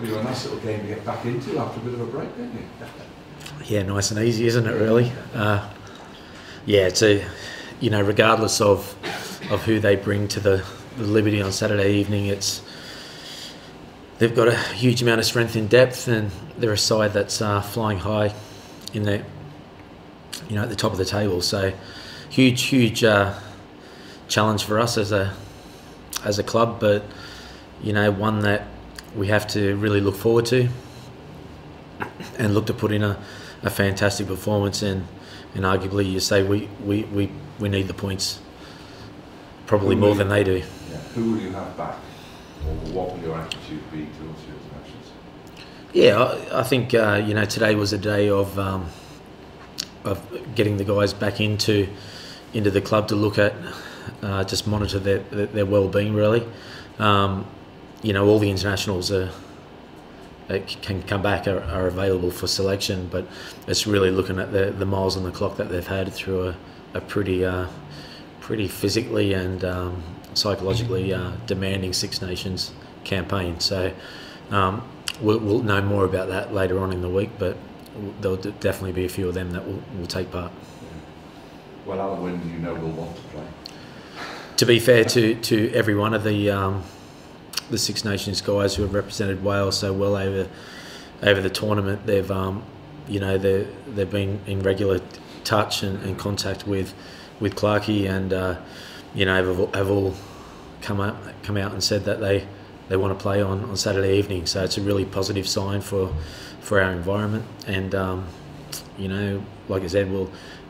Well, you're a nice little game to get back into after a bit of a break, didn't you? Yeah, nice and easy, isn't it? Really. Yeah, it's regardless of who they bring to the Liberty on Saturday evening, they've got a huge amount of strength in depth, and they're a side that's flying high in the at the top of the table. So huge challenge for us as a club, but one that we have to really look forward to and look to put in a fantastic performance, and arguably you say we need the points probably more than they do. Yeah. Who will you have back, or what will your attitude be towards your matches? Yeah, I think today was a day of getting the guys back into the club to look at, just monitor their well-being really. All the internationals can come back, are available for selection, but it's really looking at the miles on the clock that they've had through a pretty physically and psychologically demanding Six Nations campaign. So we'll know more about that later on in the week, but there'll definitely be a few of them that will take part. Well, Alan, when do you know we'll want to play? To be fair to every one of the Six Nations guys who have represented Wales so well over the tournament, they've been in regular touch and contact with Clarkey, and have all come out and said that they want to play on Saturday evening. So it's a really positive sign for our environment, and like I said,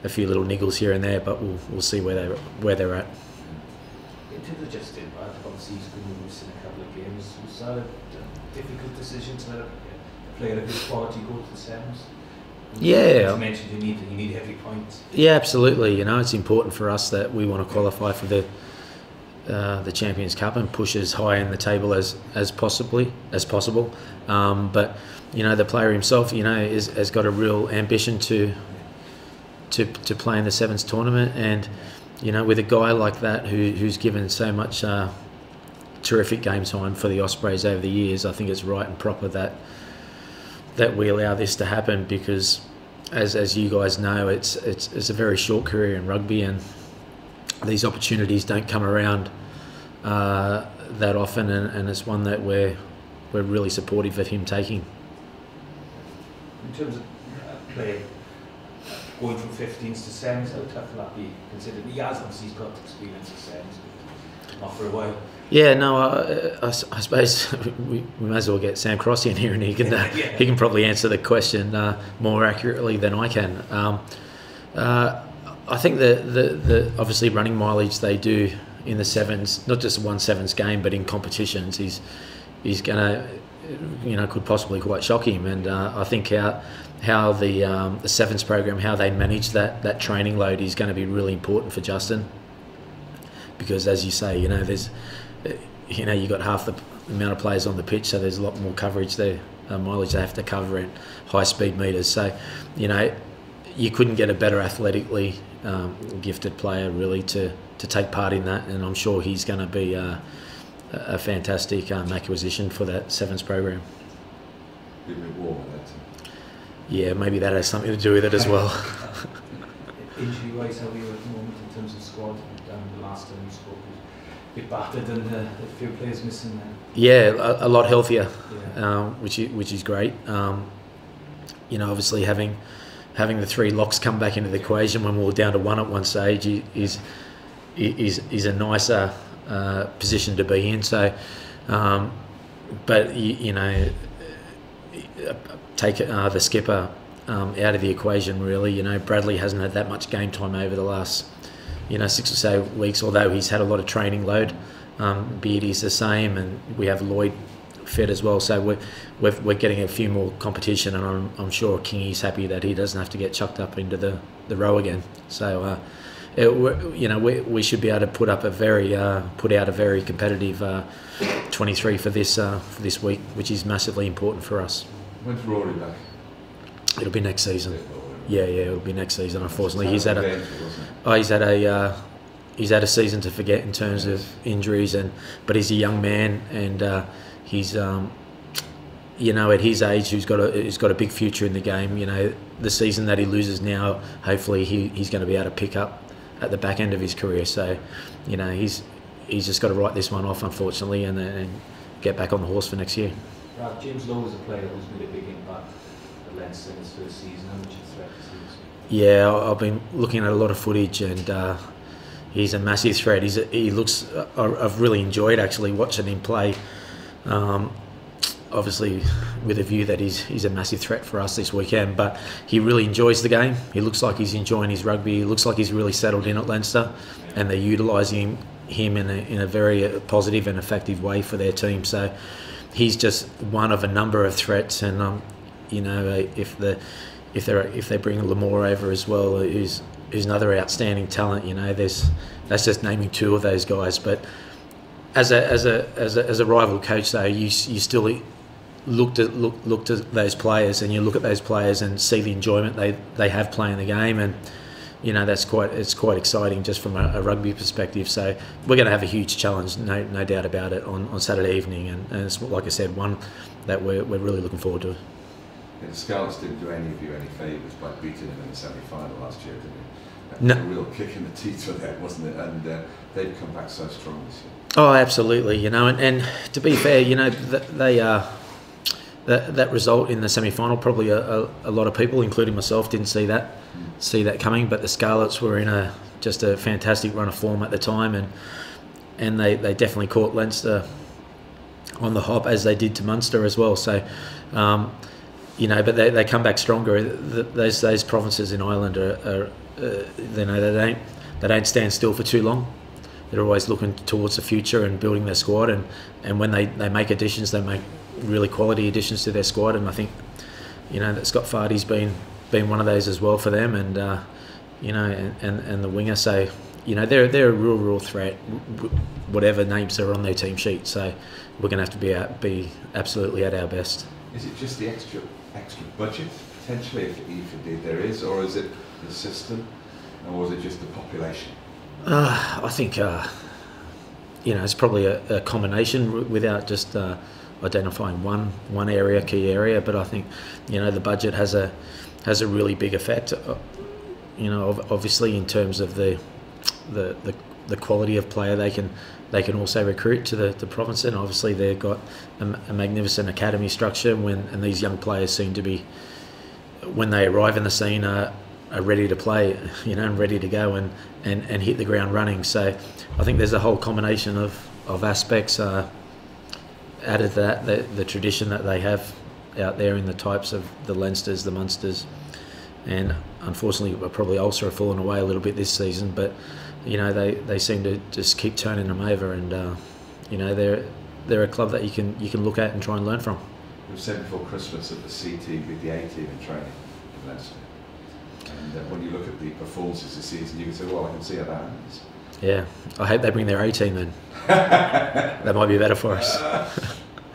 a few little niggles here and there, but we'll see where they're at. In terms of Justin, obviously he's been missing a couple of games. Was that a difficult decision to let a player of his quality go to the semis? Yeah. You mentioned you need every point. Yeah, absolutely. It's important for us that we want to qualify for the Champions Cup and push as high in the table as possible. But the player himself, has got a real ambition to play in the Sevens tournament, and with a guy like that who's given so much terrific game time for the Ospreys over the years, I think it's right and proper that we allow this to happen, because as you guys know, it's a very short career in rugby, and these opportunities don't come around that often, and it's one that we're really supportive of him taking. In terms of play, going from 15s to semis, how tough will that be, considering he has obviously got experience of semis, but not for a while? Yeah, no, I suppose we may as well get Sam Crossy in here, and he can probably answer the question more accurately than I can. I think the obviously running mileage they do in the sevens, not just one sevens game, but in competitions, he's gonna, could possibly quite shock him. And I think how the sevens program, how they manage that training load is going to be really important for Justin, because as you say, there's you've got half the amount of players on the pitch, so there's a lot more coverage there, mileage they have to cover at high speed meters. So you couldn't get a better athletically gifted player really to take part in that, and I'm sure he's going to be a fantastic acquisition for that sevens program. Be a bit warmer that. Yeah, maybe that has something to do with it as well. Injury-wise, how are you at the moment in terms of squad? The last time you spoke was a bit battered and a few players missing there. Yeah, a lot healthier, yeah. which is great. Obviously having the three locks come back into the equation when we were down to one at one stage is a nicer position to be in. So, but take the skipper out of the equation really. Bradley hasn't had that much game time over the last 6 or so weeks, although he's had a lot of training load. Beardy's the same, and we have Lloyd fit as well. So we're getting a few more competition, and I'm sure Kingy's happy that he doesn't have to get chucked up into the row again. So we should be able to put out a very competitive 23 for this week, which is massively important for us. When's Rory back? It'll be next season. Yeah, it'll be next season. Unfortunately, he's had a season to forget in terms of injuries, but he's a young man, and he's at his age, who's got a big future in the game. The season that he loses now, hopefully he's going to be able to pick up at the back end of his career. So, he's just got to write this one off, unfortunately, and get back on the horse for next year. Right, James Lowe is a player who's made a big impact at Leinster in his first season. How much of a threat is he? Yeah, I've been looking at a lot of footage, and he's a massive threat. He looks. I've really enjoyed actually watching him play. Obviously, with a view that he's a massive threat for us this weekend, but he really enjoys the game. He looks like he's enjoying his rugby. He looks like he's really settled in at Leinster, and they're utilising him in a very positive and effective way for their team. So he's just one of a number of threats, and if they bring Lamore over as well, who's another outstanding talent. That's just naming two of those guys. But as a rival coach, though, you still look to those players, and you look at those players and see the enjoyment they have playing the game, and it's quite exciting just from a rugby perspective. So we're going to have a huge challenge, no doubt about it, on Saturday evening, and it's, like I said, one that we're really looking forward to. Yeah, the Scarlets didn't do any of you any favours by beating them in the semi-final last year, did they? That was a real kick in the teeth for them, wasn't it? And they've come back so strong this year. Oh, absolutely. And to be fair, that result in the semi-final, probably a lot of people, including myself, didn't see that coming. But the Scarlets were in just a fantastic run of form at the time, and they definitely caught Leinster on the hop, as they did to Munster as well. So, but they come back stronger. Those provinces in Ireland they don't stand still for too long. They're always looking towards the future and building their squad, and when they make additions, they make really quality additions to their squad. And I think that Scott Fardy's been one of those as well for them, and and the winger. So they're a real threat, whatever names are on their team sheet. So we're going to have to be absolutely at our best. Is it just the extra budget potentially, if indeed there is, or is it the system, or is it just the population? I think it's probably a combination without just identifying one key area. But I think the budget has a really big effect. Obviously in terms of the quality of player they can also recruit to the province, and obviously they've got a magnificent academy structure, and these young players seem to be, when they arrive in the scene, are ready to play, and ready to go and hit the ground running. So I think there's a whole combination of aspects added to that, the tradition that they have out there in the types of the Leinsters, the Munsters, and unfortunately probably Ulster have fallen away a little bit this season, but they seem to just keep turning them over, and they're a club that you can look at and try and learn from. It was said before Christmas that the C team beat the A team in training in Leinster. And when you look at the performances this season, you can say, well, I can see how that happens. Yeah, I hope they bring their A team then. That might be better for us.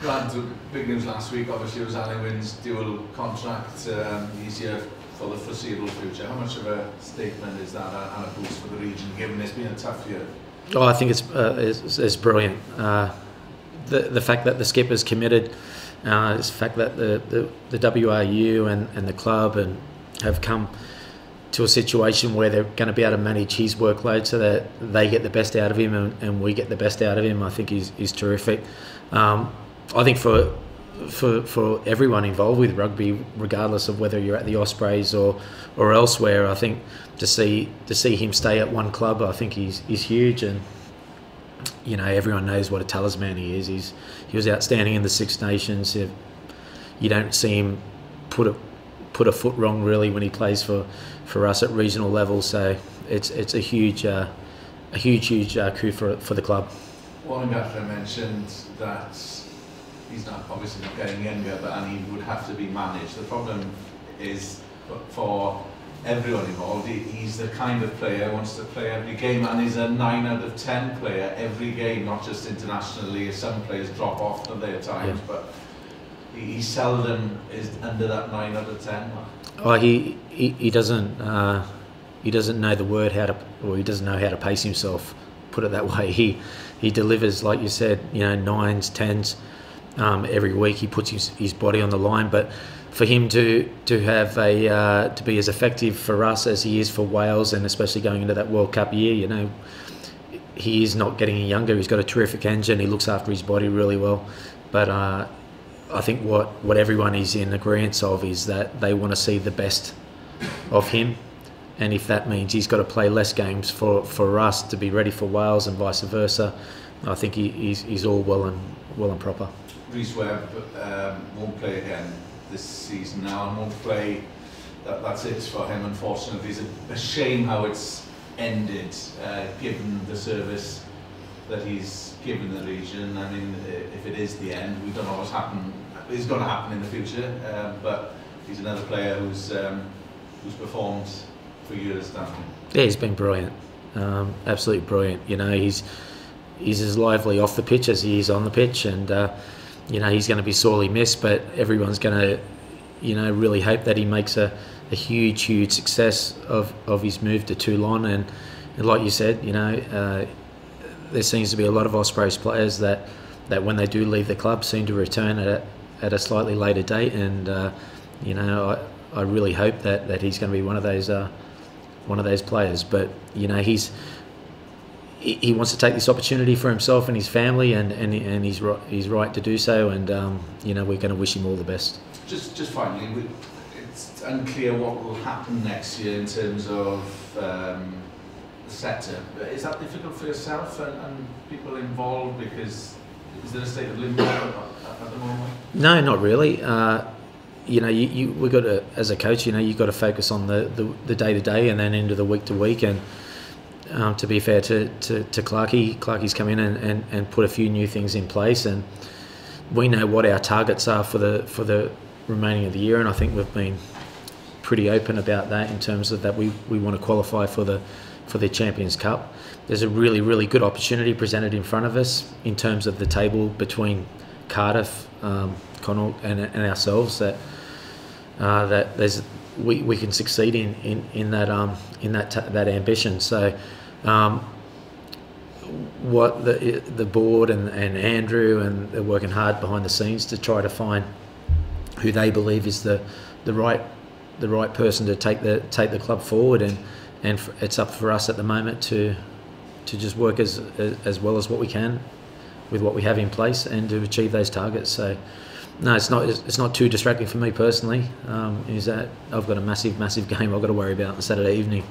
Grant, big news last week, obviously, was Alan Wynn's dual contract. He's here for the foreseeable future. How much of a statement is that and a boost for the region, given it's been a tough year? Oh, I think it's brilliant. The fact that the skipper's committed, the fact that the WRU and the club have come to a situation where they're going to be able to manage his workload so that they get the best out of him and we get the best out of him, I think is terrific. I think for everyone involved with rugby, regardless of whether you're at the Ospreys or elsewhere, I think to see him stay at one club, I think he's huge. And everyone knows what a talisman he is. He was outstanding in the Six Nations. You don't see him put a foot wrong really when he plays for us at regional level. So it's a huge coup for the club. Warren Gaffney mentioned that he's obviously not getting younger, and he would have to be managed. The problem is for everyone involved, he's the kind of player who wants to play every game, and he's a 9 out of 10 player every game, not just internationally. Some players drop off at their times, but he seldom is under that 9 out of 10 mark. Oh, he doesn't know the word he doesn't know how to pace himself. Put it that way. He delivers, like you said, 9s, 10s. every week. He puts his body on the line, but for him to have to be as effective for us as he is for Wales, and especially going into that World Cup year, you know, he is not getting any younger. He's got a terrific engine. He looks after his body really well. But I think what everyone is in agreement of is that they want to see the best of him. And if that means he's got to play less games for us to be ready for Wales and vice versa, I think he's all well and proper. Rhys Webb won't play again this season now, and won't play. That's it for him, unfortunately. It's a shame how it's ended, given the service that he's given the region. I mean, if it is the end, we don't know what's happened. It's going to happen in the future, but he's another player who's performed for years, down here. Yeah, he's been brilliant, absolutely brilliant. You know, he's as lively off the pitch as he is on the pitch, and you know, he's going to be sorely missed. But everyone's going to, you know, really hope that he makes a huge success of his move to Toulon. And like you said, you know, there seems to be a lot of Ospreys players that when they do leave the club seem to return at a slightly later date. And you know, I really hope that he's going to be one of those players. But you know, he wants to take this opportunity for himself and his family, and he's right to do so. And you know, we're going to wish him all the best. Just finally, it's unclear what will happen next year in terms of the sector. Is that difficult for yourself and people involved? Because is there a state of limbo at the moment? No, not really. You know, we got to, as a coach, you know, you've got to focus on the day to day and then into the week to week. And to be fair to Clarkie's come in and put a few new things in place, and we know what our targets are for the remaining of the year, and I think we've been pretty open about that in terms of that we want to qualify for the Champions Cup. There's a really good opportunity presented in front of us in terms of the table between Cardiff, Connaught and ourselves, that there's we can succeed in that ambition. So what the board and Andrew, and they're working hard behind the scenes to try to find who they believe is the right person to take the club forward, and it's up for us at the moment to just work as well as what we can with what we have in place and to achieve those targets. So no, it's not too distracting for me personally. Is that I've got a massive game I've got to worry about on Saturday evening.